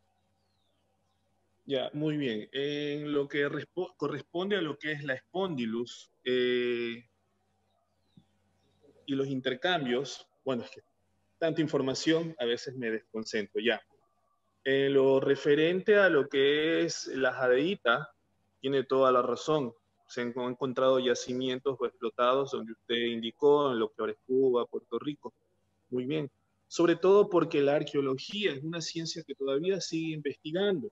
Ya, muy bien. En lo que corresponde a lo que es la espondilus y los intercambios, bueno, es que tanta información a veces me desconcentro ya. En lo referente a lo que es la jadeíta, tiene toda la razón. Se han encontrado yacimientos o explotados donde usted indicó, en lo que ahora es Cuba, Puerto Rico. Muy bien. Sobre todo porque la arqueología es una ciencia que todavía sigue investigando.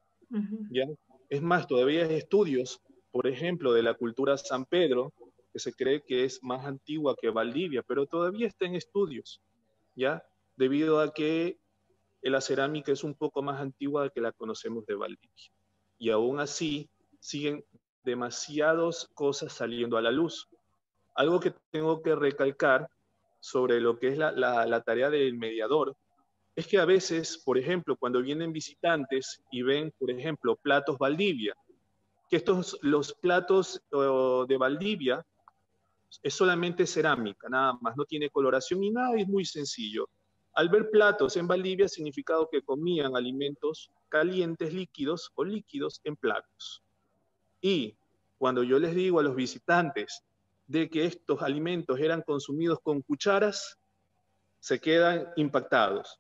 ¿Ya? Es más, todavía hay estudios, por ejemplo, de la cultura San Pedro, que se cree que es más antigua que Valdivia, pero todavía está en estudios, ¿ya? Debido a que la cerámica es un poco más antigua que la conocemos de Valdivia. Y aún así, siguen demasiadas cosas saliendo a la luz. Algo que tengo que recalcar sobre lo que es la tarea del mediador es que a veces, por ejemplo, cuando vienen visitantes y ven, por ejemplo, platos Valdivia, que los platos de Valdivia es solamente cerámica, nada más, no tiene coloración ni nada, es muy sencillo. Al ver platos en Valdivia, significado que comían alimentos calientes líquidos o líquidos en platos. Y cuando yo les digo a los visitantes de que estos alimentos eran consumidos con cucharas, se quedan impactados.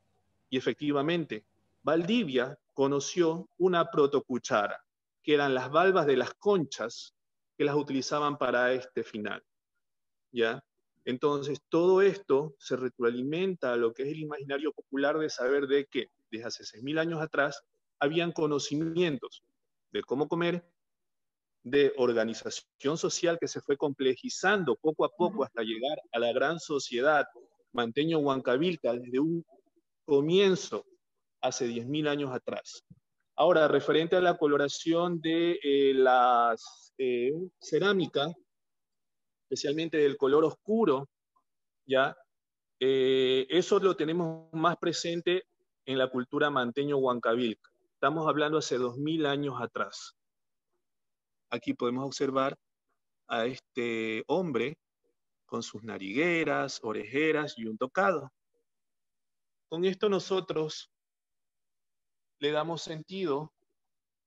Y efectivamente, Valdivia conoció una protocuchara, que eran las valvas de las conchas que las utilizaban para este final. ¿Ya? Entonces, todo esto se retroalimenta a lo que es el imaginario popular de saber de que desde hace 6.000 años atrás habían conocimientos de cómo comer, de organización social que se fue complejizando poco a poco hasta llegar a la gran sociedad manteño-huancavilca desde un comienzo hace 10.000 años atrás. Ahora, referente a la coloración de las cerámica, especialmente del color oscuro, ¿ya? Eso lo tenemos más presente en la cultura manteño-huancavilca. Estamos hablando hace 2.000 años atrás. Aquí podemos observar a este hombre con sus narigueras, orejeras y un tocado. Con esto nosotros le damos sentido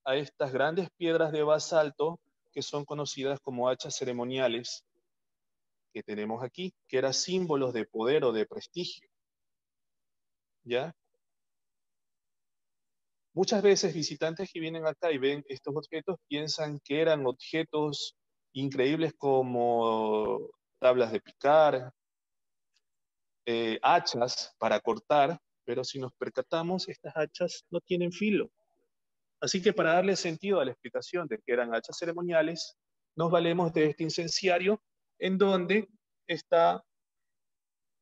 a estas grandes piedras de basalto que son conocidas como hachas ceremoniales que tenemos aquí, que eran símbolos de poder o de prestigio. ¿Ya? Muchas veces visitantes que vienen acá y ven estos objetos piensan que eran objetos increíbles como tablas de picar, hachas para cortar, pero si nos percatamos, estas hachas no tienen filo. Así que para darle sentido a la explicación de que eran hachas ceremoniales, nos valemos de este incenciario en donde está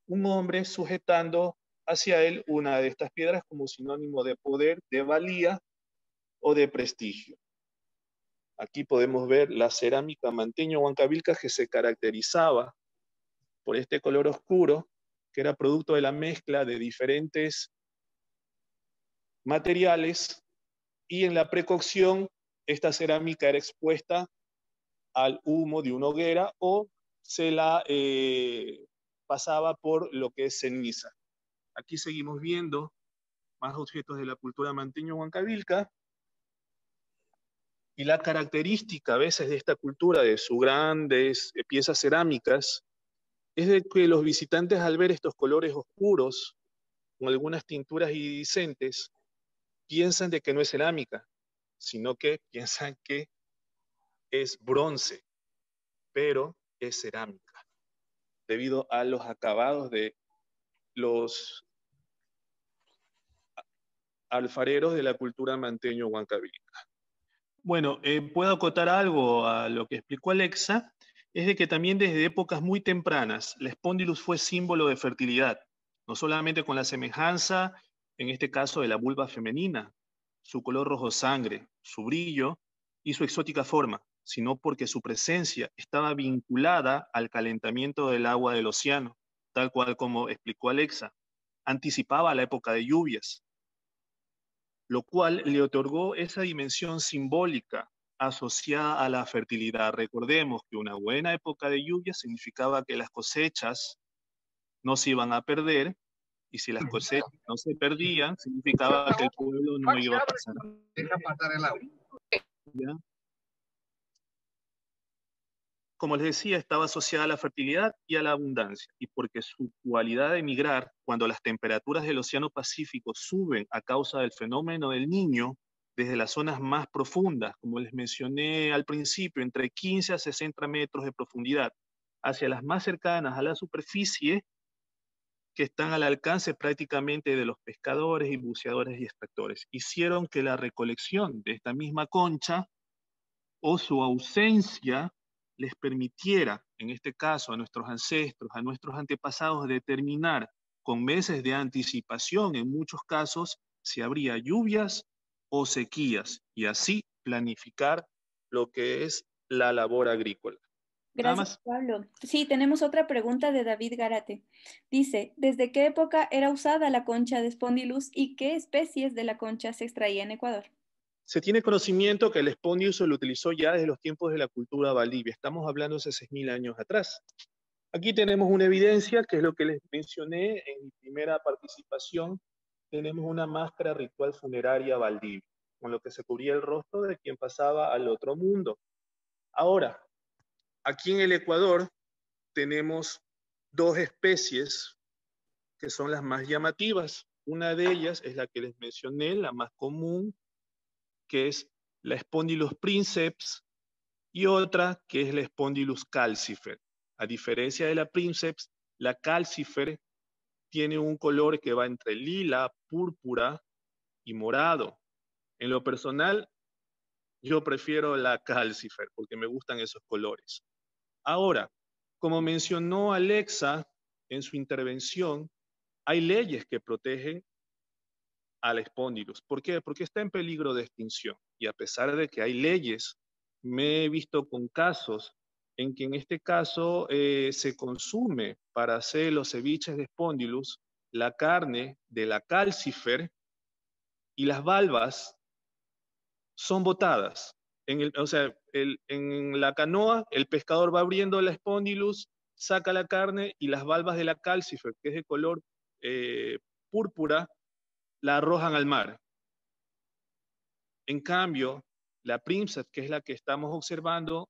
un hombre sujetando hacia él una de estas piedras como sinónimo de poder, de valía o de prestigio. Aquí podemos ver la cerámica manteño-huancavilca, que se caracterizaba por este color oscuro, que era producto de la mezcla de diferentes materiales, y en la precocción esta cerámica era expuesta al humo de una hoguera o se la pasaba por lo que es ceniza. Aquí seguimos viendo más objetos de la cultura manteño-huancavilca, y la característica a veces de esta cultura, de sus grandes piezas cerámicas, es de que los visitantes, al ver estos colores oscuros, con algunas tinturas iridiscentes, piensan de que no es cerámica, sino que piensan que es bronce, pero es cerámica, debido a los acabados de los alfareros de la cultura manteño-huancavilca. Bueno, puedo acotar algo a lo que explicó Alexa, es de que también desde épocas muy tempranas la Spondylus fue símbolo de fertilidad, no solamente con la semejanza, en este caso de la vulva femenina, su color rojo sangre, su brillo y su exótica forma, sino porque su presencia estaba vinculada al calentamiento del agua del océano, tal cual como explicó Alexa, anticipaba la época de lluvias, lo cual le otorgó esa dimensión simbólica asociada a la fertilidad. Recordemos que una buena época de lluvia significaba que las cosechas no se iban a perder, y si las cosechas no se perdían, significaba que el pueblo no iba a pasar. Deja pasar el agua. ¿Ya? Como les decía, estaba asociada a la fertilidad y a la abundancia, y porque su cualidad de migrar, cuando las temperaturas del Océano Pacífico suben a causa del fenómeno del Niño, desde las zonas más profundas, como les mencioné al principio, entre 15 a 60 metros de profundidad, hacia las más cercanas a la superficie, que están al alcance prácticamente de los pescadores y buceadores y extractores, hicieron que la recolección de esta misma concha o su ausencia les permitiera, en este caso a nuestros ancestros, a nuestros antepasados, determinar con meses de anticipación, en muchos casos, si habría lluvias o sequías, y así planificar lo que es la labor agrícola. Gracias, Pablo. Sí, tenemos otra pregunta de David Garate. Dice, ¿desde qué época era usada la concha de Spondylus y qué especies de la concha se extraía en Ecuador? Se tiene conocimiento que el Spondylus se lo utilizó ya desde los tiempos de la cultura valdivia. Estamos hablando de 6.000 años atrás. Aquí tenemos una evidencia, que es lo que les mencioné en mi primera participación. Tenemos una máscara ritual funeraria valdivia, con lo que se cubría el rostro de quien pasaba al otro mundo. Ahora, aquí en el Ecuador tenemos dos especies que son las más llamativas. Una de ellas es la que les mencioné, la más común, que es la Spondylus princeps, y otra que es la Spondylus calcifer. A diferencia de la princeps, la calcifer tiene un color que va entre lila, púrpura y morado. En lo personal, yo prefiero la calcifer porque me gustan esos colores. Ahora, como mencionó Alexa en su intervención, hay leyes que protegen al Spondylus. ¿Por qué? Porque está en peligro de extinción. Y a pesar de que hay leyes, me he visto con casos en que en este caso se consume para hacer los ceviches de Spondylus la carne de la calcifer, y las valvas son botadas. En la canoa, el pescador va abriendo la Spondylus, saca la carne, y las valvas de la calcifer, que es de color púrpura, la arrojan al mar. En cambio, la princeps, que es la que estamos observando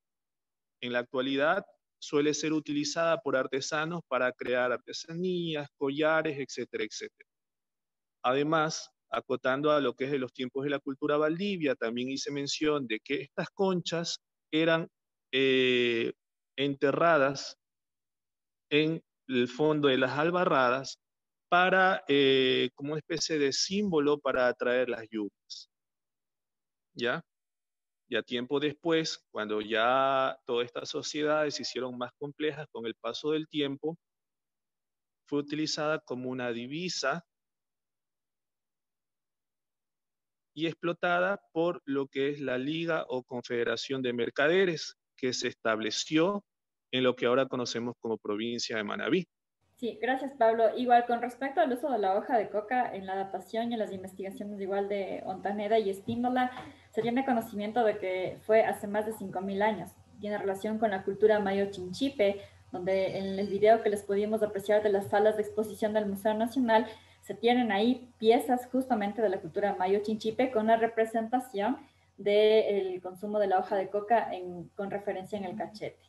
en la actualidad, suele ser utilizada por artesanos para crear artesanías, collares, etcétera, etcétera. Además, acotando a lo que es de los tiempos de la cultura valdivia, también hice mención de que estas conchas eran enterradas en el fondo de las albarradas, para, como una especie de símbolo para atraer las lluvias. ¿Ya? Ya tiempo después, cuando ya todas estas sociedades se hicieron más complejas con el paso del tiempo, fue utilizada como una divisa y explotada por lo que es la Liga o Confederación de Mercaderes, que se estableció en lo que ahora conocemos como provincia de Manabí. Sí, gracias Pablo. Igual con respecto al uso de la hoja de coca en la adaptación y en las investigaciones igual de Ontaneda y Espíndola, se tiene conocimiento de que fue hace más de 5.000 años. Tiene relación con la cultura mayo chinchipe, donde en el video que les pudimos apreciar de las salas de exposición del Museo Nacional, se tienen ahí piezas justamente de la cultura mayo chinchipe con la representación del consumo de la hoja de coca con referencia en el cachete.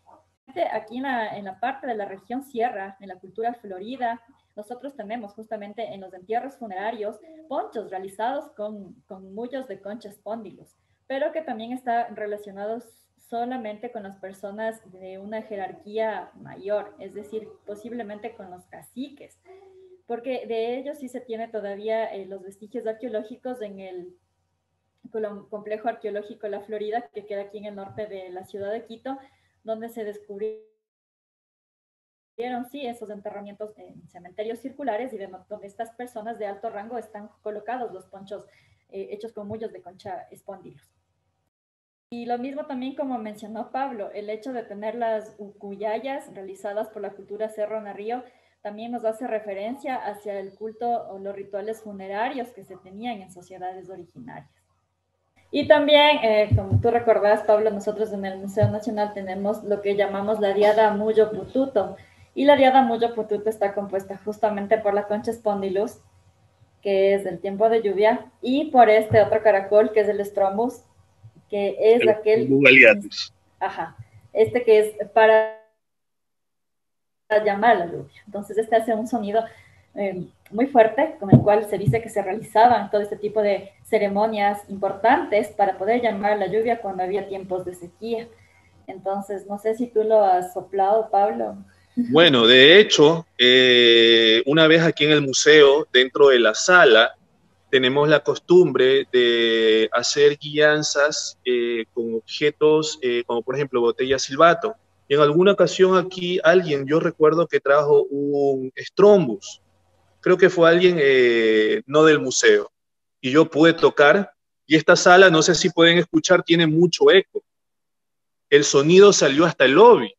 Aquí en la parte de la región sierra, en la cultura florida, nosotros tenemos justamente en los entierros funerarios ponchos realizados con mullos de concha spondylus, pero que también están relacionados solamente con las personas de una jerarquía mayor, es decir, posiblemente con los caciques, porque de ellos sí se tiene todavía los vestigios arqueológicos en el complejo arqueológico La Florida, que queda aquí en el norte de la ciudad de Quito, donde se descubrieron, sí, esos enterramientos en cementerios circulares y donde estas personas de alto rango están colocados los ponchos hechos con mullos de concha spondylus. Y lo mismo también como mencionó Pablo, el hecho de tener las ucuyayas realizadas por la cultura Cerro Narrío también nos hace referencia hacia el culto o los rituales funerarios que se tenían en sociedades originarias. Y también, como tú recordás, Pablo, nosotros en el Museo Nacional tenemos lo que llamamos la diada Mullo Pututo. Y la diada Mullo Pututo está compuesta justamente por la concha spondylus, que es del tiempo de lluvia, y por este otro caracol, que es el Strombus, que es aquel... Ajá, este que es para llamar a la lluvia. Entonces, este hace un sonido muy fuerte, con el cual se dice que se realizaban todo este tipo de ceremonias importantes para poder llamar a la lluvia cuando había tiempos de sequía. Entonces, no sé si tú lo has soplado, Pablo. Bueno, de hecho, una vez aquí en el museo, dentro de la sala, tenemos la costumbre de hacer guianzas con objetos como por ejemplo botella silbato. Y en alguna ocasión aquí yo recuerdo que trajo un Strombus. Creo que fue alguien no del museo. Y yo pude tocar, y esta sala, no sé si pueden escuchar, tiene mucho eco. El sonido salió hasta el lobby.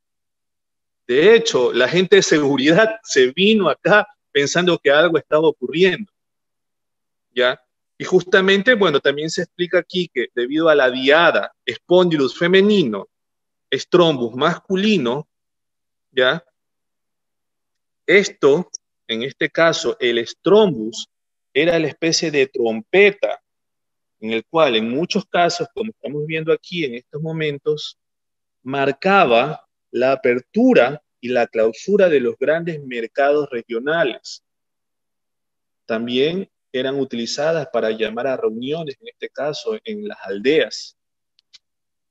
De hecho, la gente de seguridad se vino acá pensando que algo estaba ocurriendo. ¿Ya? Y justamente, bueno, también se explica aquí que debido a la diada Spondylus femenino, Strombus masculino, ¿ya? Esto, en este caso, el Strombus era la especie de trompeta en el cual en muchos casos, como estamos viendo aquí en estos momentos, marcaba la apertura y la clausura de los grandes mercados regionales. También eran utilizadas para llamar a reuniones, en este caso en las aldeas.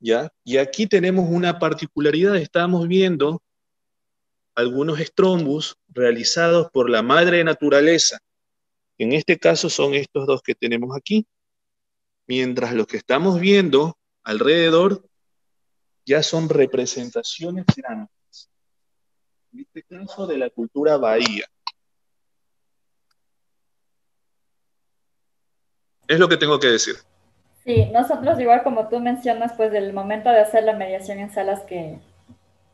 ¿Ya? Y aquí tenemos una particularidad, estamos viendo algunos Strombus realizados por la madre naturaleza. En este caso son estos dos que tenemos aquí, mientras los que estamos viendo alrededor ya son representaciones cerámicas. En este caso de la cultura bahía. Es lo que tengo que decir. Sí, nosotros igual como tú mencionas, pues del momento de hacer la mediación en salas, que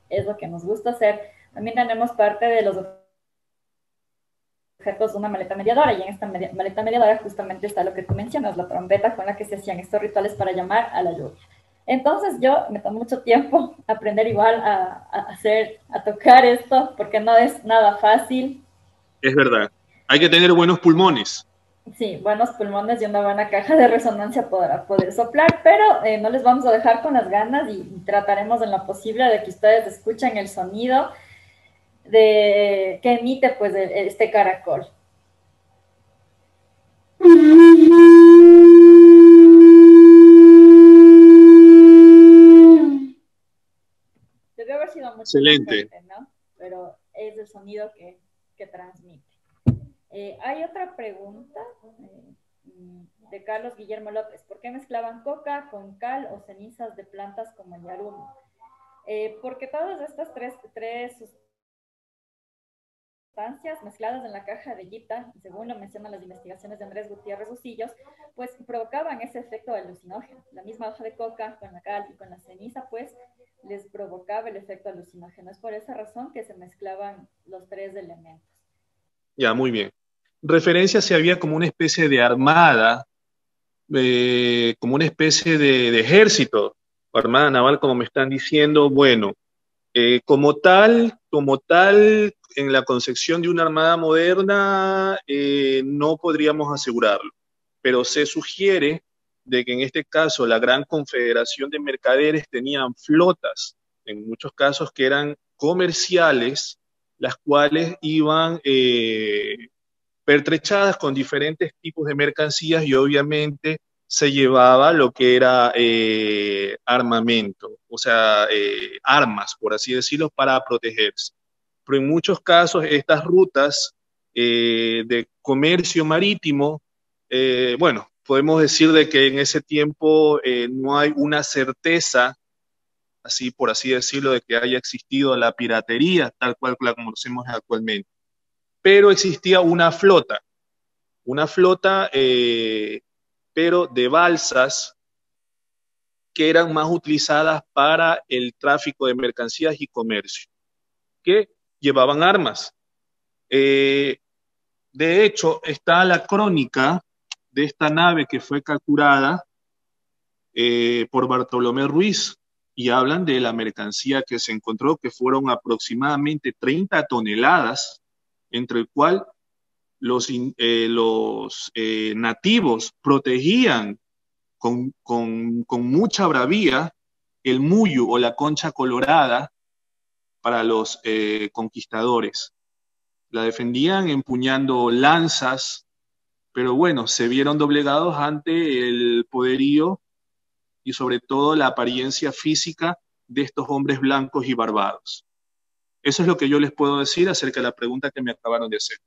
es lo que nos gusta hacer, también tenemos parte de los objetos de una maleta mediadora, y en esta maleta mediadora justamente está lo que tú mencionas, la trompeta con la que se hacían estos rituales para llamar a la lluvia. Entonces yo me tomé mucho tiempo aprender igual a tocar esto, porque no es nada fácil. Es verdad, hay que tener buenos pulmones. Sí, buenos pulmones y una buena caja de resonancia para poder soplar, pero no les vamos a dejar con las ganas y trataremos en lo posible de que ustedes escuchen el sonido que emite pues este caracol. Debe haber sido mucho excelente, más fuerte, ¿no? Pero es el sonido que transmite. Hay otra pregunta de Carlos Guillermo López. ¿Por qué mezclaban coca con cal o cenizas de plantas como el yarumo? Porque todas estas tres sustancias mezcladas en la caja de Gita, según lo mencionan las investigaciones de Andrés Gutiérrez Usillos, pues provocaban ese efecto alucinógeno. La misma hoja de coca con la cal y con la ceniza, pues les provocaba el efecto alucinógeno. Es por esa razón que se mezclaban los tres elementos. Ya, muy bien. Referencia si había como una especie de armada, como una especie de ejército, armada naval, como me están diciendo. Bueno, como tal, en la concepción de una armada moderna, no podríamos asegurarlo, pero se sugiere de que en este caso la Gran Confederación de Mercaderes tenían flotas, en muchos casos que eran comerciales, las cuales iban pertrechadas con diferentes tipos de mercancías y obviamente se llevaba lo que era armamento, o sea, armas, por así decirlo, para protegerse. Pero en muchos casos estas rutas de comercio marítimo, bueno, podemos decir de que en ese tiempo no hay una certeza, así por así decirlo, de que haya existido la piratería tal cual la conocemos actualmente. Pero existía una flota, pero de balsas que eran más utilizadas para el tráfico de mercancías y comercio, que llevaban armas. De hecho, está la crónica de esta nave que fue capturada por Bartolomé Ruiz, y hablan de la mercancía que se encontró, que fueron aproximadamente 30 toneladas, entre el cual los nativos protegían con mucha bravía el muyu o la concha colorada para los conquistadores. La defendían empuñando lanzas, pero bueno, se vieron doblegados ante el poderío y sobre todo la apariencia física de estos hombres blancos y barbados. Eso es lo que yo les puedo decir acerca de la pregunta que me acabaron de hacer.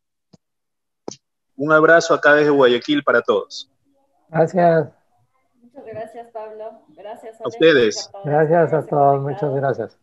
Un abrazo acá desde Guayaquil para todos. Gracias. Muchas gracias, Pablo. Gracias, a ustedes. Gracias a todos. Muchas gracias.